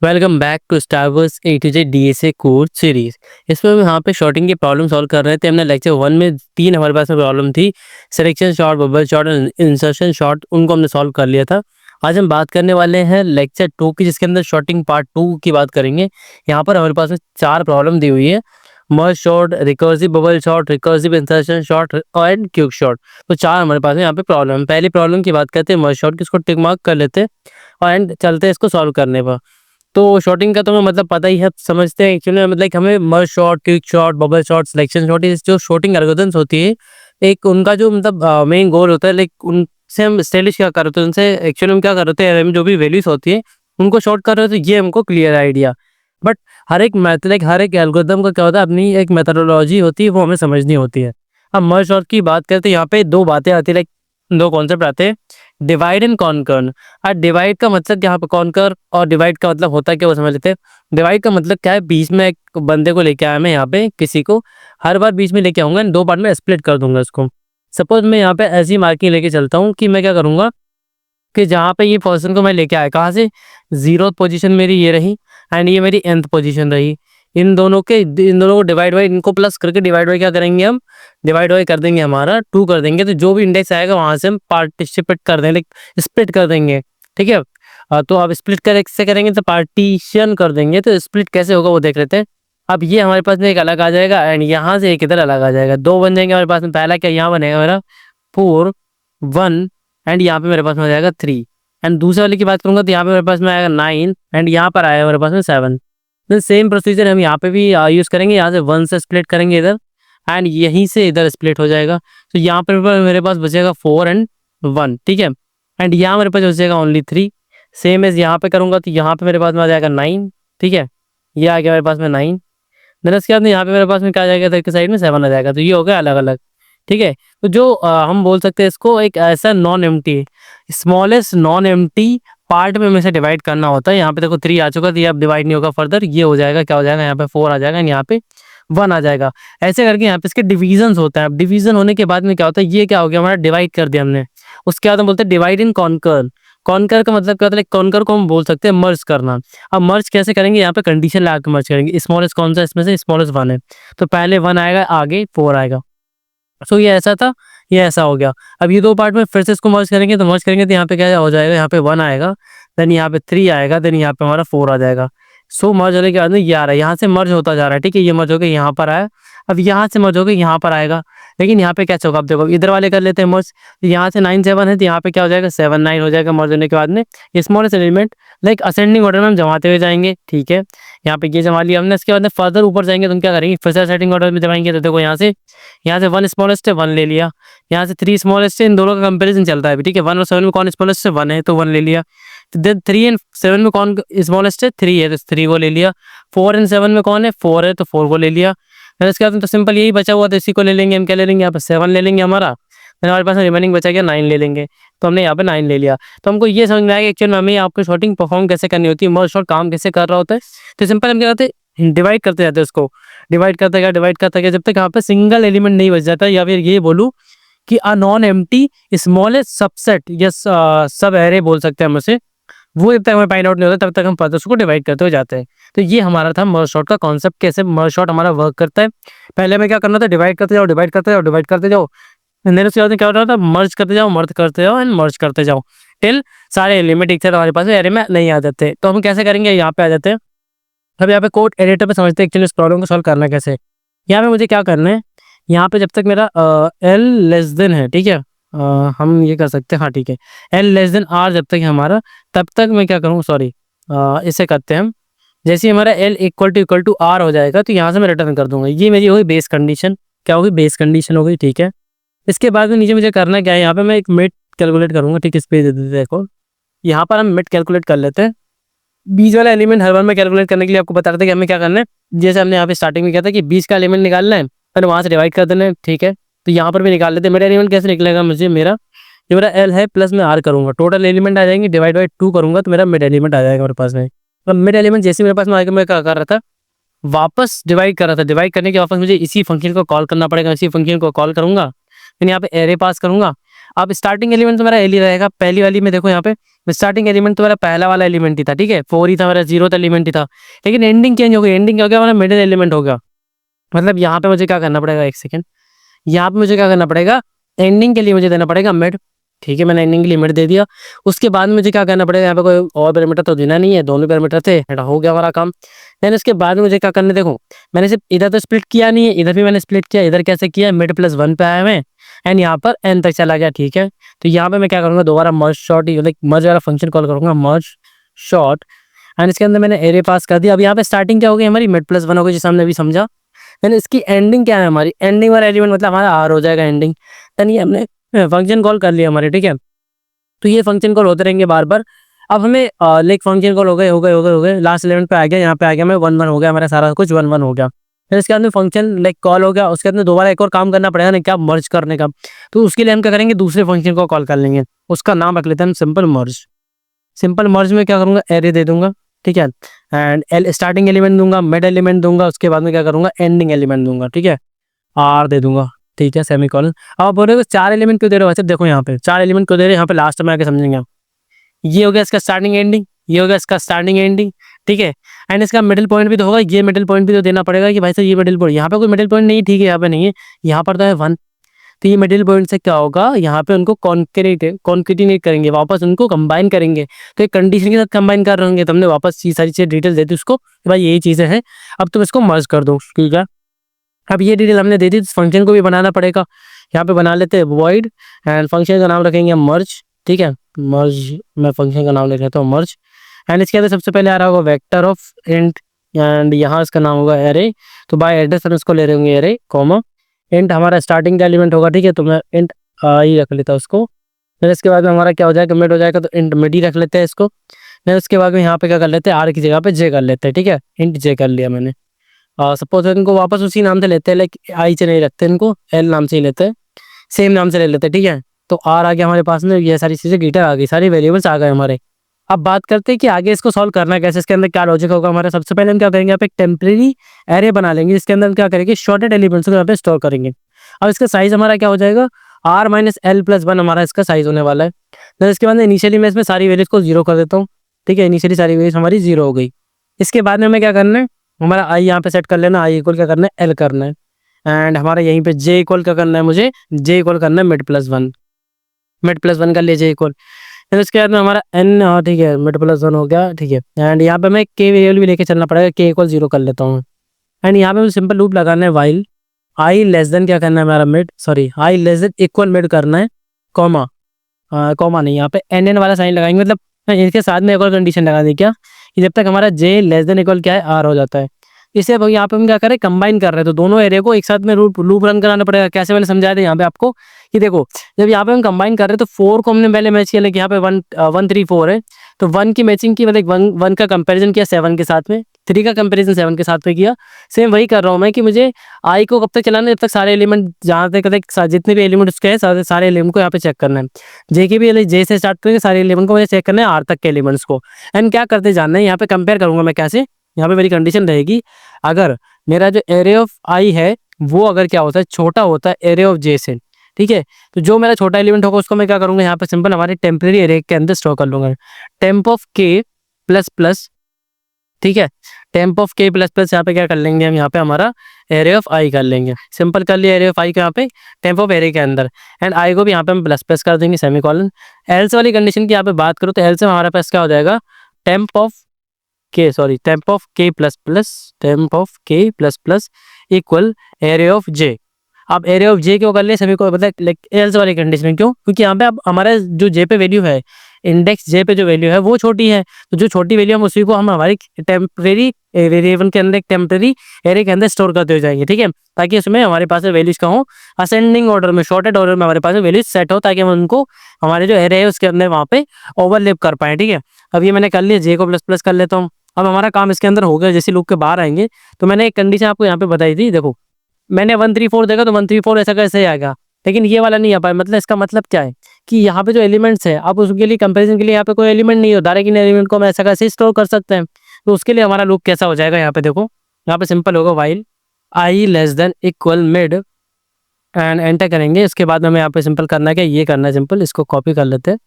Welcome back to Starverse A to Z DSA course series. इसमें हम यहाँ पे शॉर्टिंग की प्रॉब्लम सॉल्व कर रहे थे। हमने लेक्चर 1 में 3 हमारे पास में प्रॉब्लम थी, सिलेक्शन शॉर्ट, बबल शॉर्ट और इंसर्शन शॉर्ट, उनको हमने सॉल्व कर लिया था। आज हम बात करने वाले हैं लेक्चर 2 की, जिसके अंदर शॉर्टिंग पार्ट 2 की बात करेंगे। यहाँ पर हमारे पास में 4 प्रॉब्लम दी हुई है: merge sort, recursive bubble sort, recursive insertion sort और क्विक शॉर्ट। तो 4 हमारे पास में यहाँ पे प्रॉब्लम है। पहली प्रॉब्लम की बात करते हैं मर्ज शॉर्ट की, इसको टिक मार्क कर लेते हैं और एंड चलते हैं इसको सॉल्व करने पर। तो शॉर्टिंग का तो हमें मतलब पता ही है, समझते हैं एक्चुअली। मतलब हमें merge sort, quick sort, bubble sort, selection sort, ये जो शॉर्टिंग एल्गोरिथम्स होती है, एक उनका जो मतलब मेन गोल होता है, लाइक उनसे हम स्टाइलिश क्या कर रहे होते हैं, उनसे एक्चुअली हम क्या कर रहे होते हैं, जो भी वैल्यूज होती है उनको शॉर्ट कर रहे होते हैं, ये हमको क्लियर आइडिया। बट हर एक मैथ, लाइक हर एक एल्गोरिथम का क्या होता है, अपनी एक मेथोडोलॉजी होती है, वो हमें समझनी होती है। अब मर्ज शॉट की बात करते हैं, यहाँ पे दो बातें आती है, लाइक दो कॉन्सेप्ट आते हैं, डिवाइड एंड कॉन्कर। और डिवाइड का मतलब यहाँ पे कॉन्कर, और डिवाइड का मतलब होता है क्या, वो समझ लेते हैं। डिवाइड का मतलब क्या है, बीच में एक बंदे को लेके आया मैं यहाँ पे, किसी को हर बार बीच में लेके आऊंगा, दो पार्ट में स्प्लिट कर दूंगा इसको। सपोज मैं यहाँ पे ऐसी मार्किंग लेके चलता हूँ कि मैं क्या करूंगा कि जहाँ पे ये पर्सन को मैं लेके आया, कहाँ से, 0th पोजीशन मेरी ये रही एंड ये मेरी nth पोजीशन रही। इन दोनों को डिवाइड बाई, इनको प्लस करके डिवाइड बाई क्या करेंगे हम, डिवाइड बाई कर देंगे, हमारा 2 कर देंगे। तो जो भी इंडेक्स आएगा वहां से हम पार्टिसिपेट कर देंगे, स्प्लिट कर देंगे। ठीक है। तो अब स्प्लिट कर से करेंगे तो पार्टीशन कर देंगे। तो स्प्लिट कैसे होगा वो देख लेते हैं। अब ये हमारे पास में एक अलग आ जाएगा एंड यहाँ से एक इधर अलग आ जाएगा, दो बन जाएंगे हमारे पास में। पहला क्या यहाँ बनेगा मेरा 4 1 एंड यहाँ पे मेरे पास में आ जाएगा 3। एंड दूसरे वाले की बात करूंगा तो यहाँ पे मेरे पास में आएगा 9 एंड यहाँ पर आएगा मेरे पास में 7। तो सेम प्रोसीजर हम यहाँ पे भी यूज करेंगे। यहाँ से 1 से स्प्लिट करेंगे इधर एंड यहीं से इधर स्प्लिट हो जाएगा। तो यहाँ पर मेरे पास बचेगा 4 एंड 1। ठीक है। एंड यहाँ मेरे पास बचेगा ओनली 3। सेम एज यहाँ पे करूंगा तो यहाँ पे मेरे पास में आ जाएगा 9। ठीक है। ये आ गया मेरे पास में 9। देन इसके बाद में यहाँ पे मेरे पास में क्या आ जाएगा, इधर की साइड में 7 आ जाएगा। तो ये हो गया अलग अलग। ठीक है। तो जो हम बोल सकते हैं इसको एक ऐसा non empty, smallest non empty part में हमें से डिवाइड करना होता है। यहाँ पे देखो 3 आ चुका, तो ये अब डिवाइड नहीं होगा फर्दर। ये हो जाएगा, क्या हो जाएगा, यहाँ पे 4 आ जाएगा एंड यहाँ पे 1 आ जाएगा। ऐसे करके यहाँ पे इसके डिवीजन होता है। अब डिवीजन होने के बाद में क्या होता है, ये क्या हो गया हमारा, डिवाइड कर दिया हमने। उसके बाद हम बोलते हैं डिवाइड इन कॉन्कर। कॉन्कर का मतलब क्या होता है, कॉन्कर को हम बोल सकते हैं मर्ज करना। अब मर्ज कैसे करेंगे, यहाँ पे कंडीशन लगा के मर्ज करेंगे। स्मॉलेस्ट कौन सा, इसमें से स्मॉलेस्ट 1 है, तो पहले 1 आएगा, आगे 4 आएगा। सो ये ऐसा था, ये ऐसा हो गया। अब ये दो पार्ट में फिर से इसको मर्ज करेंगे, तो मर्ज करेंगे तो यहाँ पे क्या हो जाएगा, यहाँ पे 1 आएगा, देन यहाँ पे 3 आएगा, देन यहाँ पे हमारा 4 आ जाएगा। सो मर्ज होने के बाद में ये आ रहा है, यहाँ से मर्ज होता जा रहा है। ठीक है। ये मर्ज होकर यहाँ पर आया, अब यहाँ से मर्ज होकर यहाँ पर आएगा। लेकिन यहाँ पे क्या होगा, अब देखो इधर वाले कर लेते हैं मर्ज। यहाँ से 9 7 है, तो यहाँ पे क्या हो जाएगा, 7 9 हो जाएगा मर्ज होने के बाद में। Smallest element like ascending order में हम जमाते हुए जाएंगे। ठीक है। यहाँ पे ये जमा लिया हमने। इसके बाद में फर्दर ऊपर जाएंगे तो हम क्या करेंगे, फिर से असेंडिंग ऑर्डर में जमाएंगे। तो देखो यहाँ से 1 स्मॉलेस्ट है, 1 ले लिया। यहाँ से 3 स्मॉलेस्ट है, इन दोनों का कंपैरिजन चलता है अभी। ठीक है। 1 और 7 में कौन स्मॉलेस्ट है, 1 है, तो 1 ले लिया। तो देन 3 एंड 7 में कौन स्मॉलेस्ट है, 3 है, तो 3 को ले लिया। 4 एंड 7 में कौन है, 4 है, तो 4 को ले लिया। फिर इसके बाद तो सिंपल यही बचा हुआ, तो इसी को ले लेंगे हम। क्या ले लेंगे, यहाँ पे 7 ले लेंगे हमारा। फिर हमारे पास रिमेनिंग बचा गया 9 ले लेंगे, तो हमने यहाँ पे 9 ले लिया। तो हमको ये समझ में आया कि एक्चुअल में हमें आपको शॉर्टिंग परफॉर्म कैसे करनी होती है, मर्ज शॉर्ट काम कैसे कर रहा होता है। तो सिंपल हम क्या करते हैं, डिवाइड करते जाते हैं उसको। डिवाइड करते गया जब तक यहाँ पे सिंगल एलिमेंट नहीं बच जाता, या फिर ये बोलूँ कि a non empty smallest subset या सब एरे बोल सकते हैं हम उसे, वो जब तक हमें फाइंड आउट नहीं होता तब तक हम पता उसको डिवाइड करते हुए जाते हैं। तो ये हमारा था मर्ज शॉर्ट का कॉन्सेप्ट, कैसे मर्ज शॉर्ट हमारा वर्क करता है। पहले हमें क्या करना था, डिवाइड करते जाओ, डिवाइड करते जाओ, डिवाइड करते जाओ। फिर उसके बाद क्या हो रहा था, मर्ज करते जाओ, मर्ज करते जाओ एंड मर्ज करते जाओ टिल सारे एलिमेंट एक साथ हमारे पास एरे में नहीं आ जाते। तो हम कैसे करेंगे, यहाँ पे आ जाते हैं। अब यहाँ पे कोड एडिटर पे समझते हैं एक्चुअली इस प्रॉब्लम को सॉल्व करना कैसे। यहाँ पे मुझे क्या करना है, यहाँ पे जब तक मेरा एल लेस देन है, ठीक है, हम ये कर सकते हैं, हाँ ठीक है, एल लेस देन आर जब तक है हमारा, तब तक मैं क्या करूँ, सॉरी इसे करते हैं हम। जैसे ही हमारा एल इक्वल टू आर हो जाएगा तो यहाँ से मैं रिटर्न कर दूंगा। ये मेरी होगी बेस कंडीशन, क्या होगी, बेस कंडीशन हो गई। ठीक है। इसके बाद में नीचे मुझे करना क्या है, यहाँ पे मैं एक मिड कैलकुलेट करूंगा। ठीक है। इस पे दे देते देखो, यहाँ पर हम मिड कैलकुलेट कर लेते हैं। बीच वाला एलिमेंट हर बार में कैलकुलेट करने के लिए आपको बता रहे थे कि हमें क्या करना है। जैसे हमने यहाँ पे स्टार्टिंग में किया था कि 20 का एलिमेंट निकालना है और वहाँ से डिवाइड कर देना है। ठीक है। तो यहाँ पर भी निकाल लेते हैं। मेरा एलिमेंट कैसे निकलेगा, मुझे मेरा जो मेरा एल है प्लस में आर करूंगा, टोटल एलिमेंट आ जाएंगे, डिवाइड बाई 2 करूंगा तो मेरा मिड एलिमेंट आ जाएगा मेरे पास में। अब मिड एलिमेंट जैसे मेरे पास में आएगा, मैं क्या कर रहा था, वापस डिवाइड कर रहा था। डिवाइड करने के वापस मुझे इसी फंक्शन को कॉल करना पड़ेगा, इसी फंक्शन को कॉल करूंगा, फिर यहाँ पे एरे पास करूंगा अब स्टार्टिंग एलिमेंट तो मेरा एल ही रहेगा। पहली वाली में देखो यहाँ पे स्टार्टिंग एलिमेंट तो मेरा पहला वाला एलिमेंट ही था, ठीक है, 4 ही था मेरा, 0th एलिमेंट ही था। लेकिन एंडिंग चेंज हो गई, एंडिंग क्या हो गया, मेरा मिडिल एलिमेंट हो गया। मतलब यहाँ पे मुझे क्या करना पड़ेगा, एक सेकंड, यहाँ पे मुझे क्या करना पड़ेगा, एंडिंग के लिए मुझे देना पड़ेगा मिड। ठीक है, मैंने एंडिंग के लिए मिड दे दिया। उसके बाद मुझे क्या करना पड़ेगा, यहाँ पे कोई और पैरामीटर तो देना नहीं है, दोनों पैरामीटर थे, बेटा हो गया हमारा काम। देन उसके बाद मुझे क्या करना है, देखो मैंने सिर्फ इधर तो स्प्लिट किया नहीं है, इधर भी मैंने स्प्लिट किया। इधर कैसे किया, मिड प्लस 1 पे आया मैं, एंड यहाँ पर एन तक चला गया। ठीक है, तो यहाँ पे मैं क्या करूँगा, दोबारा मर्ज शॉर्ट, लाइक मर्ज वाला फंक्शन कॉल करूँगा, मर्ज शॉर्ट, एंड इसके अंदर मैंने एरे पास कर दिया। अब यहाँ पे स्टार्टिंग क्या हो गई हमारी, मिड प्लस 1 हो गई, जैसे हमने अभी समझा। देन इसकी एंडिंग क्या है हमारी, एंडिंग वाला एलिमेंट मतलब हमारा आर हो जाएगा एंडिंग। देन ये हमने फंक्शन कॉल कर लिया हमारे, ठीक है। तो ये फंक्शन कॉल होते रहेंगे बार बार। अब हमें लाइक फंक्शन कॉल हो गए, लास्ट एलिमेंट पे आ गया, यहाँ पे आ गया मैं 1 1 हो गया, हमारा सारा कुछ 1 1 हो गया। फिर इसके अंदर फंक्शन लाइक कॉल हो गया, उसके अंदर दोबारा एक और काम करना पड़ेगा ना, क्या, मर्ज करने का। तो उसके लिए हम क्या करेंगे, दूसरे फंक्शन को कॉल कर लेंगे, उसका नाम रख लेते हैं हम सिंपल मर्ज। सिंपल मर्ज में क्या करूंगा, एरे दे दूंगा, ठीक है, एंड एल स्टार्टिंग एलिमेंट दूंगा, मिड एलिमेंट दूंगा, उसके बाद में क्या करूंगा, एंडिंग एलिमेंट दूंगा, ठीक है, आर दे दूंगा, ठीक है, सेमीकोलन। अब आप बोल रहे हो 4 एलिमेंट क्यों दे रहे हो, अच्छा देखो यहाँ पे 4 एलिमेंट क्यों दे रहे हैं, यहाँ पे लास्ट में आके समझेंगे आप। ये हो गया इसका स्टार्टिंग एंडिंग, ये हो गया इसका स्टार्टिंग एंडिंग, ठीक है, एंड इसका मिडिल पॉइंट भी तो होगा, ये मिडिल पॉइंट भी तो देना पड़ेगा कि भाई साहब ये मिडिल पॉइंट, यहाँ पे कोई मिडिल पॉइंट नहीं, ठीक है, यहाँ पे नहीं है, यहाँ पर तो है 1। तो ये मिडिल पॉइंट से क्या होगा, यहाँ पे उनको कॉन्केटिनेट करेंगे, वापस उनको कंबाइन करेंगे। तो एक कंडीशन के साथ कंबाइन कर रहे होंगे, तो हमने वापस ये सारी चीज़ें डिटेल दे दी उसको कि भाई यही चीज़ें हैं, अब तुम इसको मर्ज कर दो, ठीक है। अब ये डिटेल हमने दे दी, फंक्शन को भी बनाना पड़ेगा। यहाँ पे बना लेते हैं वॉइड, एंड फंक्शन का नाम रखेंगे मर्ज, ठीक है, मर्ज, मैं फंक्शन का नाम लिख लेता हूँ मर्ज। एंड इसके अंदर सबसे पहले आ रहा होगा वेक्टर ऑफ इंट, एंड यहाँ इसका नाम होगा एरे। तो बाय एड्रेस हम इसको ले रहे होंगे एरे, कॉमा, इंट हमारा स्टार्टिंग का एलिमेंट होगा, ठीक है, तो मैं इंट आई रख लेता हूँ उसको। फिर इसके बाद में हमारा क्या हो जाएगा, मिड हो जाएगा, तो इंट मिड ही रख लेते हैं इसको। फिर उसके बाद में यहाँ पे क्या कर लेते हैं, आर की जगह पे जे कर लेते हैं, ठीक है, इंट जे कर लिया मैंने। सपोज इनको वापस उसी नाम से लेते हैं, लाइक आई से नहीं रखते इनको, एल नाम से ही लेते हैं, सेम नाम से ले लेते हैं, ठीक है। तो आर आ गया हमारे पास में, ये सारी चीज़ें गिटर आ गई, सारी वेरिएबल्स आ गए हमारे। अब बात करते हैं कि आगे इसको सॉल्व करना है कैसे, इसके अंदर क्या लॉजिक होगा हमारा। सबसे पहले हम क्या करेंगे, यहाँ पे एक टेम्परेरी एरे बना लेंगे, इसके अंदर हम क्या करेंगे, शॉर्टेड एलिमेंट्स को यहाँ पे स्टोर करेंगे। अब इसका साइज हमारा क्या हो जाएगा, आर माइनस एल प्लस 1 हमारा इसका साइज होने वाला है। फिर इसके बाद इनिशियली मैं इसमें सारी वैल्यूज को 0 कर देता हूँ, ठीक है, इनिशियली सारी वैल्यूज हमारी 0 हो गई। इसके बाद में हमें क्या करना है, हमारा आई यहाँ पे सेट कर लेना, आई इक्वल क्या करना है, एल करना है, एंड हमारा यहीं पे जे इक्वल क्या करना है, मुझे जे इक्वल करना है मिड प्लस 1, मिड प्लस 1 कर लिए जे इक्वल। फिर उसके बाद में हमारा एन, हाँ ठीक है, मिड प्लस 1 हो गया, ठीक है, एंड यहाँ पे मैं के वेरिएबल भी लेके चलना पड़ेगा, के इक्वल 0 कर लेता हूँ। एंड यहाँ पे मुझे सिंपल लूप लगाना है, वाइल आई लेस देन क्या करना है हमारा mid, sorry I less than equal mid करना है, कॉमा, कॉमा नहीं, यहाँ पे एन एन वाला साइन लगाएंगे, मतलब इसके साथ में एक और कंडीशन लगा दी क्या, कि जब तक हमारा जे लेस देन इक्वल क्या है, आर हो जाता है। इसे अब यहाँ पे हम क्या करें, कंबाइन कर रहे हैं, तो दोनों एरिया को एक साथ में लूप रन कराना पड़ेगा। कैसे मैंने समझाया था यहाँ पे आपको, कि देखो जब यहाँ पे हम कंबाइन कर रहे हैं, तो 4 को हमने पहले मैच किया, लेकिन यहाँ पे 1 1 3 4 है, तो 1 की मैचिंग की, मतलब 1 का कंपैरिजन किया 7 के साथ में, 3 का कंपैरिजन 7 के साथ में किया। सेम वही कर रहा हूँ मैं, कि मुझे आई को कब तक चलाना है, जब तक सारे एलिमेंट जहाँ तक जितने भी एलिमेंट उसके हैं, सारे एलिमेंट को यहाँ पे चेक करना है। जे के भी जे से स्टार्ट करके सारे एलिमेंट को मुझे चेक करना है, आर तक के एलिमेंट्स को। एंड क्या करते जानना है, यहाँ पे कंपेयर करूंगा मैं कैसे, यहाँ पे मेरी कंडीशन रहेगी, अगर मेरा जो एरे ऑफ आई है वो अगर क्या होता है, छोटा होता है एरे ऑफ जे से, ठीक है, तो जो मेरा छोटा एलिमेंट होगा उसको मैं क्या करूंगा, यहाँ पे सिंपल हमारे टेम्परेरी एरे के अंदर स्टोर कर लूंगा, temp of K plus plus, ठीक है, temp of K plus plus, यहाँ पे क्या कर लेंगे हम, यहाँ पे हमारा एरे ऑफ आई कर लेंगे, सिंपल कर लिया एरे ऑफ आई को यहाँ पे टेम्प ऑफ एरे के अंदर, एंड आई को भी यहाँ पे हम प्लस प्लस कर देंगे, सेमीकोलन। एल्स वाली कंडीशन की यहाँ पे बात करो, तो एल्स में हमारे पास क्या हो जाएगा, temp of K, sorry temp of K plus plus, temp of K plus plus equal array of J. अब एरे ऑफ जे क्यों कर ले सभी को, मतलब एल्स वाली कंडीशन क्यों, क्योंकि यहाँ पे अब हमारा जो जे पे वैल्यू है, इंडेक्स जे पे जो वैल्यू है वो छोटी है, तो जो छोटी वैल्यू हम उसी को हम हमारी टेम्परेरी वेरिएबल के अंदर, एक टेम्परेरी एरे के अंदर स्टोर करते हो जाएंगे, ठीक है, ताकि उसमें हमारे पास वैल्यूज का हो असेंडिंग ऑर्डर में, शॉर्टेड ऑर्डर में हमारे पास वैल्यूज सेट हो, ताकि हम उनको हमारे जो एरे है उसके अंदर वहाँ पे ओवरलेप कर पाए, ठीक है। अब ये मैंने कर लिया, जे को प्लस प्लस कर लेता हूँ। अब हमारा काम इसके अंदर हो गया, जैसे लूप के बाहर आएंगे, तो मैंने एक कंडीशन आपको यहाँ पे बताई थी, देखो मैंने 1 3 4 देखा, तो 1 3 4 ऐसा कैसे आएगा, लेकिन ये वाला नहीं आ पाया, मतलब इसका मतलब क्या है, कि यहाँ पे जो एलिमेंट्स है, अब उसके लिए कंपैरिजन के लिए यहाँ पे कोई एलिमेंट नहीं हो, डायरेक्ट इन एलिमेंट को हम ऐसा कैसे स्टोर कर सकते हैं। तो उसके लिए हमारा लूप कैसा हो जाएगा, यहाँ पे देखो, यहाँ पे सिंपल होगा, while I less than equal mid and enter करेंगे। इसके बाद हमें यहाँ पे सिंपल करना है कि ये करना है सिंपल, इसको कॉपी कर लेते हैं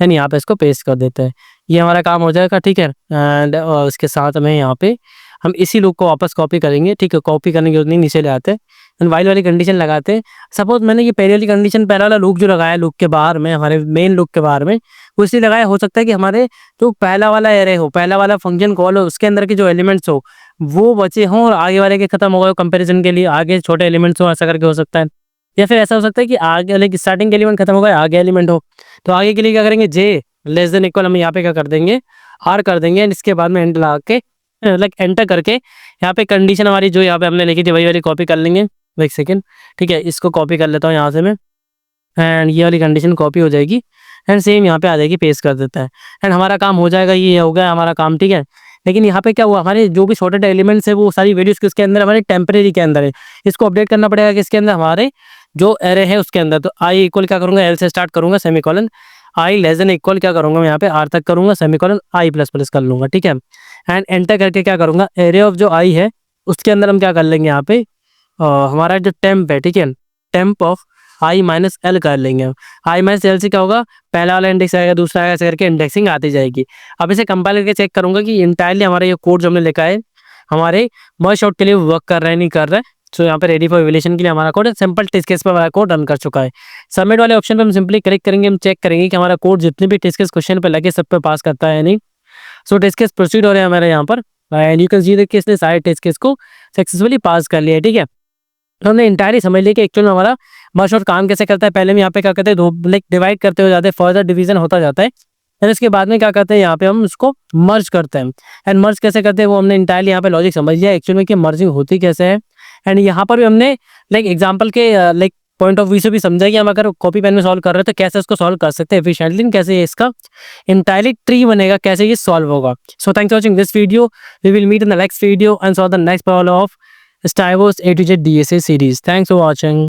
एंड यहाँ पे इसको पेस्ट कर देते हैं। ये हमारा काम हो जाएगा, ठीक है। एंड उसके साथ में यहाँ पे हम इसी लूप को वापस कॉपी करेंगे, ठीक है। कॉपी करने की जरूरत नहीं, नीचे ले आते हैं एंड वाइल वाली कंडीशन लगाते हैं। सपोज मैंने ये पहले वाली कंडीशन, पहला वाला लूप जो लगाया लूप के बाहर में, हमारे मेन लूप के बाहर में, वो इसलिए लगाया, हो सकता है कि हमारे जो पहला वाला एरे हो, पहला वाला फंक्शन कॉल हो, उसके अंदर के जो एलिमेंट्स हो वो बचे हों और आगे वाले के खत्म हो गए कंपैरिजन के लिए, आगे छोटे एलिमेंट्स हो, ऐसा करके हो सकता है। या फिर ऐसा हो सकता है कि आगे वाले स्टार्टिंग के एलिमेंट खत्म हो गए, आगे एलिमेंट हो, तो आगे के लिए क्या करेंगे, जे लेस देन इक्वल हम यहाँ पे क्या कर देंगे, आर कर देंगे एंड इसके बाद में एंड लगा के लाइक एंटर करके यहाँ पे कंडीशन हमारी जो यहाँ पे हमने लिखी थी वही वाली कॉपी कर लेंगे। एक सेकेंड, ठीक है, इसको कॉपी कर लेता हूँ यहाँ से मैं एंड ये वाली कंडीशन कॉपी हो जाएगी एंड सेम यहाँ पे आ जाएगी, पेस्ट कर देता है एंड हमारा काम हो जाएगा। ये हो गया हमारा काम, ठीक है। लेकिन यहाँ पे क्या हुआ, हमारे जो भी छोटे एलिमेंट्स है वो सारी वैल्यूज किसके अंदर, हमारे टेम्परेरी के अंदर है। इसको अपडेट करना पड़ेगा किसके अंदर, हमारे जो एरे है उसके अंदर। तो आई इक्वल क्या करूँगा, एल से स्टार्ट करूँगा, सेमीकोलन, आई लेस देन इक्वल क्या करूँगा मैं यहाँ पे आर तक करूँगा, सेमीकोलन, आई प्लस प्लस कर लूँगा, ठीक है। एंड एंटर करके क्या करूँगा, एरे ऑफ जो आई है उसके अंदर हम क्या कर लेंगे यहाँ पे, हमारा जो टेम्प है, ठीक है, temp of I minus L कर लेंगे। आई माइनस एल से क्या होगा, पहला वाला इंडेक्स आएगा, दूसरा आएगा, ऐसे करके इंडेक्सिंग आती जाएगी। अब इसे कंपाइल करके चेक करूंगा कि इंटायरली हमारा ये कोड जो हमने लिखा है हमारे मर्ज आउट के लिए वर्क कर रहा है नहीं कर रहा है। सो यहाँ पे रेडी फॉर इवैल्यूएशन के लिए हमारा कोड सिंपल टेस्ट केस पर हमारा कोड रन कर चुका है। सबमिट वाले ऑप्शन पे हम सिंपली क्लिक करेंगे, हम चेक करेंगे कि हमारा कोड जितने भी टेस्ट केस क्वेश्चन पे लगे सब पे पास करता है या नहीं। सो टेस्ट केस प्रोसीड हो रहे हैं हमारे यहाँ पर and you can see that कि इसने सारे टेस्ट केस को सक्सेसफुली पास कर लिया है, ठीक है। तो हमने इंटायरली समझ लिया कि एक्चुअल में हमारा मर्ज आउट काम कैसे करता है। पहले में यहाँ पे क्या करते हैं, दो लाइक डिवाइड करते हो जाते हैं, फर्दर डिवीजन होता जाता है एंड इसके बाद में क्या करते हैं, यहाँ पे हम उसको मर्ज करते हैं एंड मर्ज कैसे करते हैं वो हमने इंटायरली यहाँ पे लॉजिक समझ लिया एक्चुअल में कि मर्जिंग होती कैसे है। एंड यहाँ पर भी हमने लाइक एग्जाम्पल के लाइक पॉइंट ऑफ व्यू से भी समझा कि हम अगर कॉपी पेन में सॉल्व कर रहे हैं तो कैसे इसको सॉल्व कर सकते हैं एफिशिएंटली, कैसे इसका इंटायरली ट्री बनेगा, कैसे ये सॉल्व होगा। So thanks for watching this video, we will meet in the next video and solve the next problem of STIVOS A to Z DSA series. Thanks for watching.